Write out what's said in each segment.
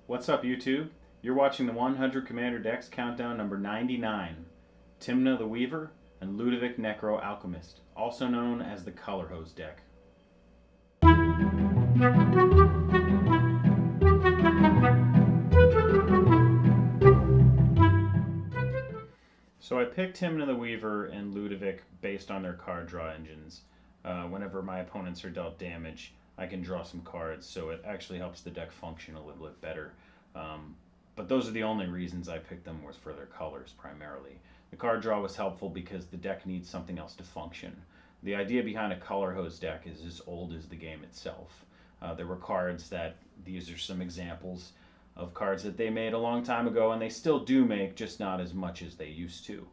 What's up, YouTube? You're watching the 100 Commander Decks countdown number 99. Tymna the Weaver and Ludevic Necro Alchemist, also known as the Color Hose deck. So I picked Tymna the Weaver and Ludevic based on their card draw engines. Whenever my opponents are dealt damage, I can draw some cards, so it actually helps the deck function a little bit better. But those are the only reasons I picked them, was for their colors primarily. The card draw was helpful because the deck needs something else to function. The idea behind a color hose deck is as old as the game itself. There were cards that, these are some examples of cards that they made a long time ago, and they still do make, just not as much as they used to.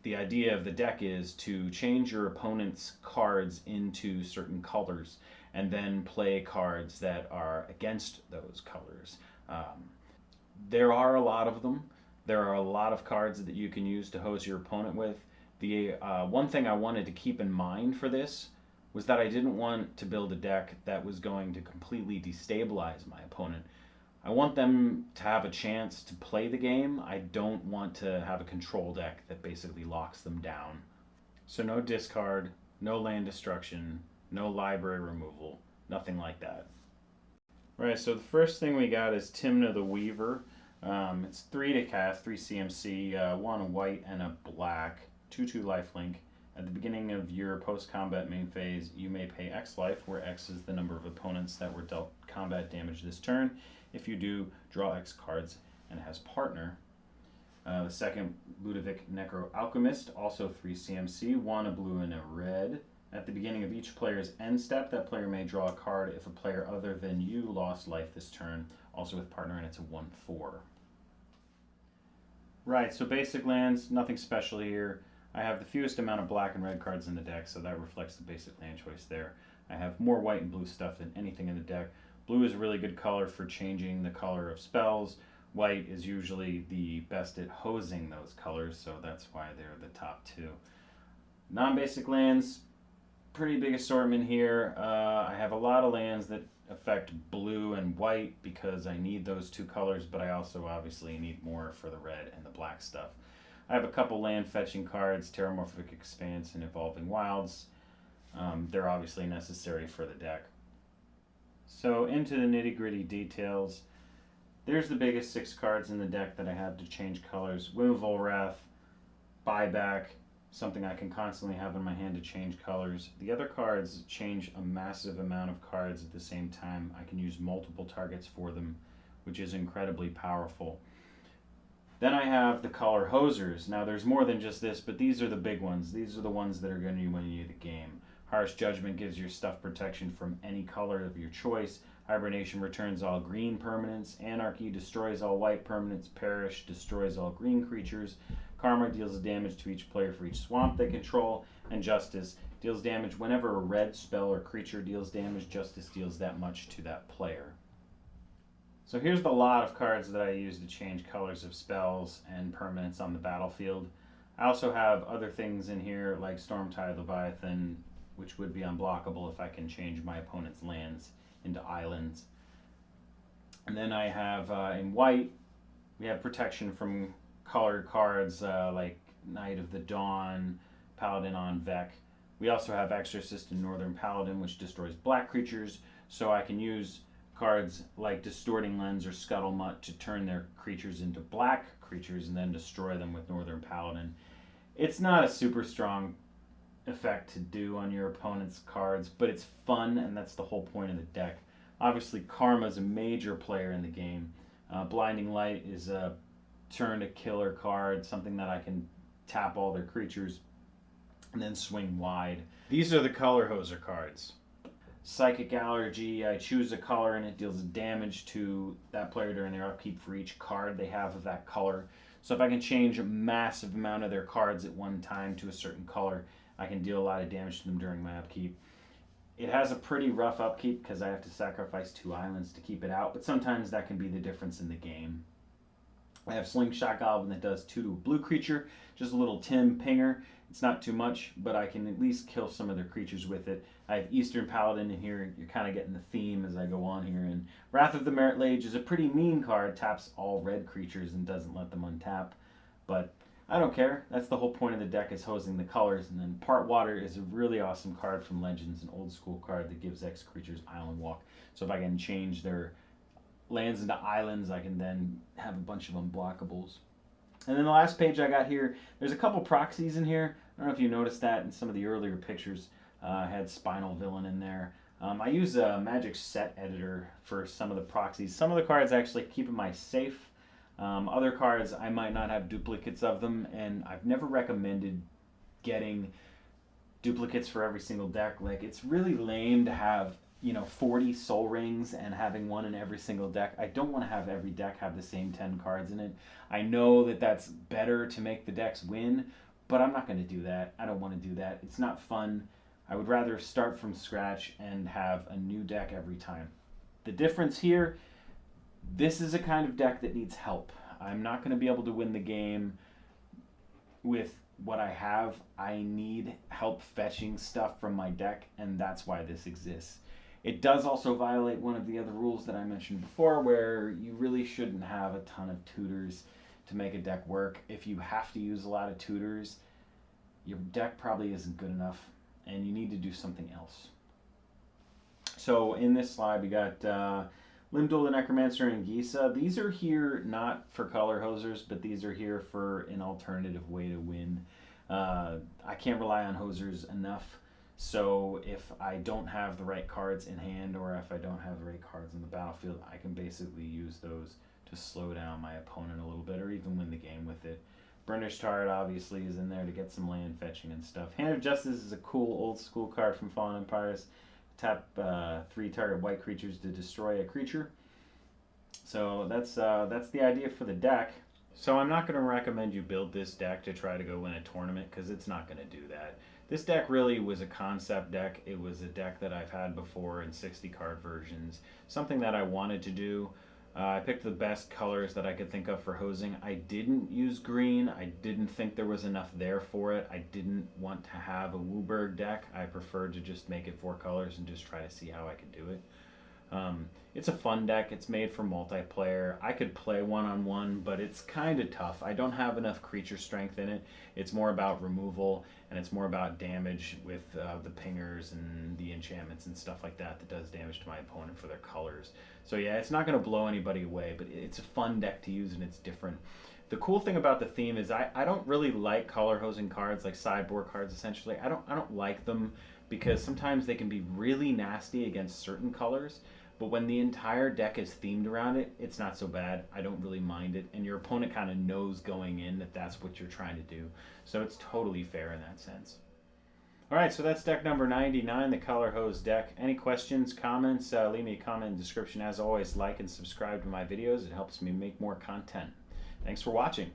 The idea of the deck is to change your opponent's cards into certain colors and then play cards that are against those colors. There are a lot of them. There are a lot of cards that you can use to hose your opponent with. The one thing I wanted to keep in mind for this was that I didn't want to build a deck that was going to completely destabilize my opponent. I want them to have a chance to play the game. I don't want to have a control deck that basically locks them down. So no discard, no land destruction, no library removal, nothing like that. Right, so the first thing we got is Tymna the Weaver. It's 3 to cast, 3 CMC, 1 white and a black, 2/2 lifelink. At the beginning of your post-combat main phase, you may pay X life, where X is the number of opponents that were dealt combat damage this turn. If you do, draw X cards, and it has partner. The second, Ludevic Necro Alchemist, also 3 CMC, 1 a blue and a red. At the beginning of each player's end step, that player may draw a card if a player other than you lost life this turn, also with partner, and it's a 1/4. Right, so basic lands, nothing special here. I have the fewest amount of black and red cards in the deck, so that reflects the basic land choice there. I have more white and blue stuff than anything in the deck. Blue is a really good color for changing the color of spells. White is usually the best at hosing those colors, so that's why they're the top two. Non-basic lands, pretty big assortment here. I have a lot of lands that affect blue and white because I need those two colors, but I also obviously need more for the red and the black stuff. I have a couple land fetching cards, Terramorphic Expanse and Evolving Wilds. They're obviously necessary for the deck. So into the nitty gritty details. There's the biggest 6 cards in the deck that I have to change colors. Whim of Volrath, Buyback, something I can constantly have in my hand to change colors. The other cards change a massive amount of cards at the same time. I can use multiple targets for them, which is incredibly powerful. Then I have the color hosers. Now there's more than just this, but these are the big ones. These are the ones that are going to win you the game. Harsh Judgment gives your stuff protection from any color of your choice. Hibernation returns all green permanents. Anarchy destroys all white permanents. Perish destroys all green creatures. Karma deals damage to each player for each swamp they control. And Justice deals damage whenever a red spell or creature deals damage. Justice deals that much to that player. So here's the lot of cards that I use to change colors of spells and permanents on the battlefield. I also have other things in here like Stormtide Leviathan, which would be unblockable if I can change my opponent's lands into islands. And then I have, in white, we have protection from colored cards like Knight of the Dawn, Paladin on Vec. We also have Exorcist and Northern Paladin, which destroys black creatures, so I can use cards like Distorting Lens or Scuttlemutt to turn their creatures into black creatures and then destroy them with Northern Paladin. It's not a super strong effect to do on your opponent's cards, but it's fun, and that's the whole point of the deck. Obviously, Karma is a major player in the game. Blinding Light is a turn to killer card, something that I can tap all their creatures and then swing wide. These are the color hoser cards. Psychic Allergy, I choose a color and it deals damage to that player during their upkeep for each card they have of that color. So if I can change a massive amount of their cards at one time to a certain color, I can deal a lot of damage to them during my upkeep. It has a pretty rough upkeep because I have to sacrifice 2 islands to keep it out, but sometimes that can be the difference in the game. I have Slingshot Goblin that does 2 to a blue creature, just a little Tim pinger. It's not too much, but I can at least kill some of their creatures with it. I have Eastern Paladin in here. You're kind of getting the theme as I go on here. And Wrath of the Merit Lage is a pretty mean card. Taps all red creatures and doesn't let them untap. But I don't care. That's the whole point of the deck, is hosing the colors. And then Part Water is a really awesome card from Legends, an old school card that gives X creatures Island Walk. So if I can change their lands into islands, I can then have a bunch of unblockables. And then the last page I got here, there's a couple proxies in here. I don't know if you noticed that in some of the earlier pictures. I had Spinal Villain in there. I use a Magic Set Editor for some of the proxies. Some of the cards actually keep in my safe. Other cards, I might not have duplicates of them, and I've never recommended getting duplicates for every single deck. Like, it's really lame to have 40 Soul Rings and having one in every single deck. I don't want to have every deck have the same 10 cards in it. I know that that's better to make the decks win, but I'm not going to do that. I don't want to do that. It's not fun. I would rather start from scratch and have a new deck every time. The difference here, this is a kind of deck that needs help. I'm not going to be able to win the game with what I have. I need help fetching stuff from my deck, and that's why this exists. It does also violate one of the other rules that I mentioned before, where you really shouldn't have a ton of tutors to make a deck work. If you have to use a lot of tutors, your deck probably isn't good enough, and you need to do something else. So in this slide, we got Limdol the Necromancer and Gisa. These are here not for color hosers, but these are here for an alternative way to win. I can't rely on hosers enough. So if I don't have the right cards in hand, or if I don't have the right cards on the battlefield, I can basically use those to slow down my opponent a little bit, or even win the game with it. Burnished Heart obviously is in there to get some land fetching and stuff. Hand of Justice is a cool old school card from Fallen Empires. Tap 3 target white creatures to destroy a creature. So that's the idea for the deck. So I'm not going to recommend you build this deck to try to go win a tournament, because it's not going to do that. This deck really was a concept deck. It was a deck that I've had before in 60 card versions. Something that I wanted to do. I picked the best colors that I could think of for hosing. I didn't use green. I didn't think there was enough there for it. I didn't want to have a Wooburg deck. I preferred to just make it 4 colors and just try to see how I could do it. It's a fun deck. It's made for multiplayer. I could play one-on-one, but it's kind of tough. I don't have enough creature strength in it. It's more about removal, and it's more about damage with the pingers and the enchantments and stuff like that that does damage to my opponent for their colors. So yeah, it's not going to blow anybody away, but it's a fun deck to use, and it's different. The cool thing about the theme is I don't really like color hosing cards, like sideboard cards essentially. I don't like them because sometimes they can be really nasty against certain colors. But when the entire deck is themed around it, it's not so bad. I don't really mind it. And your opponent kind of knows going in that that's what you're trying to do. So it's totally fair in that sense. All right, so that's deck number 99, the Color Hose deck. Any questions, comments, leave me a comment in the description. As always, like and subscribe to my videos. It helps me make more content. Thanks for watching.